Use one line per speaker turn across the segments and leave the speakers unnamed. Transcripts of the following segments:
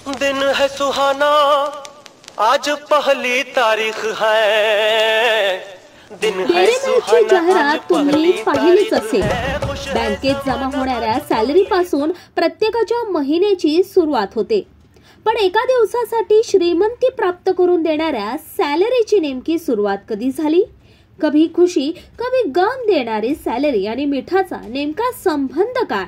दिन है सुहाना, आज पहली तारीख है, दिन है
सुहाना, जाहिरात तुम्ही पाहिलीच असेल। बँकेत जमा होणाऱ्या सॅलरी पासून प्रत्येकाच्या महिन्याची सुरुवात होते, पण एका दिवसासाठी श्रीमंती प्राप्त करून देणाऱ्या सॅलरीची नेमकी सुरुवात कधी झाली? कभी खुशी कभी गम देणारी सॅलरी आणि मिठाचा नेमका संबंध काय?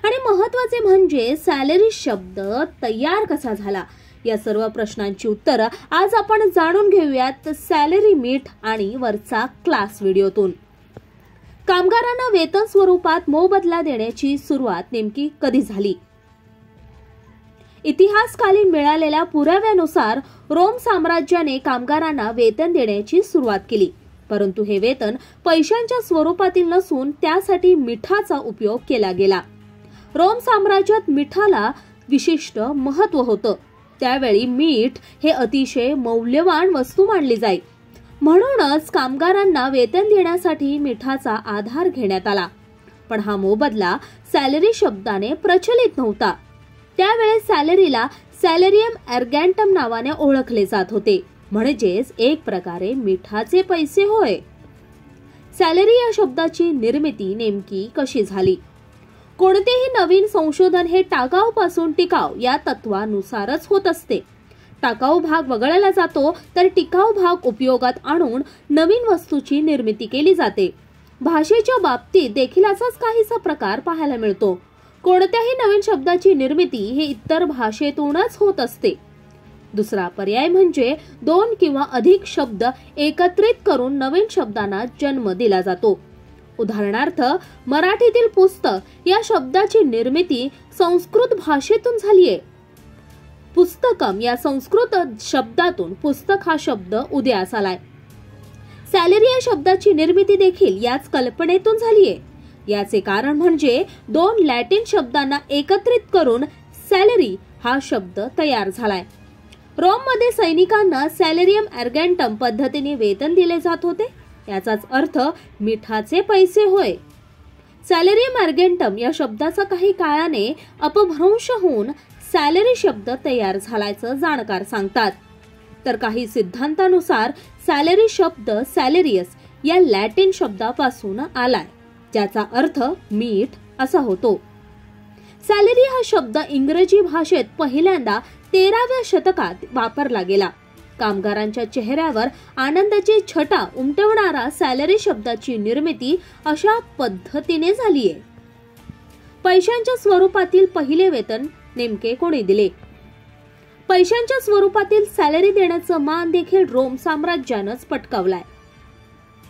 आणि महत्त्वाचे म्हणजे सॅलरी शब्द तयार कसा झाला? या सर्व प्रश्नांची उत्तरं आज आपण जाणून घेऊयात सॅलरी मीठ आणि वरचा क्लास व्हिडिओतून। कामगारांना वेतन स्वरूपात मोबदला देण्याची सुरुवात नेमकी कधी झाली? इतिहासकालीन मिळालेल्या पुराव्यानुसार रोम साम्राज्याने कामगारांना वेतन देण्याची सुरुवात केली, परंतु हे वेतन पैशांच्या स्वरूपातील नसून त्यासाठी मिठाचा उपयोग केला गेला। रोम साम्राज्यात मिठाला विशिष्ट महत्त्व होतं। त्यावेळी मीठ हे अतिशय मौल्यवान वस्तू मानली जाई, म्हणूनच कामगारांना वेतन देण्यासाठी मिठाचा आधार घेण्यात आला। पण हा मोबदला सॅलरी शब्दाने प्रचलित नव्हता। त्यावेळी सॅलरीला सॅलरियम अर्गॅन्टम नावाने ओळखले जात होते, म्हणजेच एक प्रकारे मिठाचे पैसे होय। सॅलरी या शब्दाची निर्मिती नेमकी कशी झाली? कोणतेही नवीन संशोधन हे टाकाऊ पासून टिकाऊ या तत्वानुसारच होत असते। टाकाऊ भाग वगळला जातो तर टिकाऊ भाग उपयोगात आणून नवीन वस्तूची निर्मिती केली जाते। भाषेच्या बाबतीत देखील असाच काहीसा प्रकार पाहायला मिळतो। कोणत्याही नवीन शब्दाची निर्मिती हे इतर भाषेतूनच होत असते। दुसरा पर्याय म्हणजे दोन किंवा अधिक शब्द एकत्रित करून नवीन शब्दांना जन्म दिला जातो। उदाहरणार्थ मराठीतील पुस्तक या शब्दाची निर्मिती संस्कृत भाषेतून झालीये। पुस्तकम या संस्कृत शब्दातून पुस्तक हा शब्द उदयास आलाय। सॅलरी या शब्दाची निर्मिती देखील याच कल्पनेतून झालीये। याचे कारण म्हणजे दोन लॅटिन शब्दांना एकत्रित करून सॅलरी हा शब्द तयार झालाय। रोममध्ये सैनिकांना सॅलरियम अर्गॅन्टम पद्धतीने वेतन दिले जात होते, याचाच अर्थ मिठाचे पैसे होय। सॅलरियम अर्गॅन्टम या शब्दाचा काही काळाने अपभ्रंश होऊन सॅलरी शब्द तयार झाल्याचं जाणकार सांगतात। तर काही सिद्धांतानुसार सॅलरी शब्द सॅलरियस या लॅटिन शब्दापासून आलाय, ज्याचा अर्थ मीठ असा होतो। सॅलरी हा शब्द इंग्रजी भाषेत पहिल्यांदा 13व्या शतकात वापरला गेला। कामगारांच्या चेहऱ्यावर आनंदाची छटा उमटवणारा सॅलरी शब्दाची निर्मिती अशा पद्धतीने झालीये। पैशांच्या स्वरूपातील पहिले वेतन नेमके कोणी दिले? पैशांच्या स्वरूपातील सॅलरी देण्याचं मान देखील रोम साम्राज्यानंच पटकावलाय।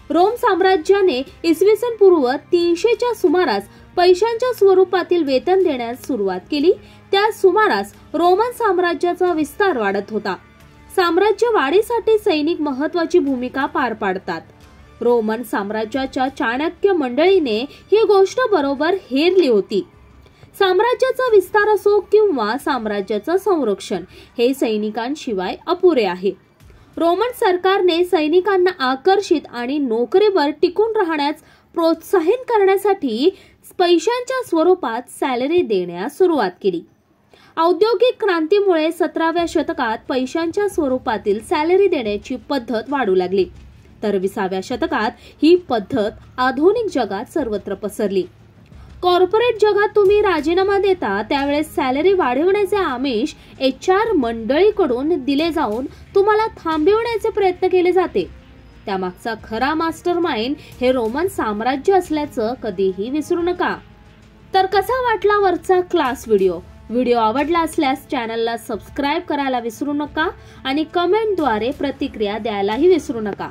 रोम साम्राज्याने इसवी सन पूर्व 300च्या सुमारास पैशांच्या स्वरूपातील वेतन देण्यास सुरुवात केली। त्या सुमारास रोमन साम्राज्याचा विस्तार वाढत होता। साम्राज्य वाढीसाठी सैनिक महत्त्वाची भूमिका पार पाडतात। रोमन साम्राज्याच्या चाणक्य मंडळीने ही गोष्ट बरोबर हेरली होती। साम्राज्याचा विस्तार असो किंवा साम्राज्याचं संरक्षण हे सैनिकांशिवाय अपुरे आहे। रोमन सरकारने सैनिकांना आकर्षित आणि नोकरीवर टिकून राहण्यास प्रोत्साहित करण्यासाठी पैशांच्या स्वरूपात सॅलरी देण्यास सुरुवात केली। औद्योगिक क्रांतीमुळे 17व्या शतकात पैशांच्या स्वरूपातील सॅलरी देण्याची पद्धत वाढू लागली, तर 20व्या शतकात ही पद्धत आधुनिक जगात सर्वत्र पसरली। कॉर्पोरेट जगात तुम्ही राजीनामा देता त्यावेळेस सॅलरी वाढवण्याचे आमिष HR मंडळीकडून दिले जाऊन तुम्हाला थांबविण्याचे प्रयत्न केले जाते। त्यामागचा खरा मास्टरमाइंड हे रोमन साम्राज्य असल्याचं कधीही विसरू नका। तर कसा वाटला वरचा क्लास व्हिडिओ? व्हिडिओ आवडला असल्यास चॅनलला सबस्क्राइब करायला विसरू नका आणि कमेंटद्वारे प्रतिक्रिया द्यायलाही विसरू नका।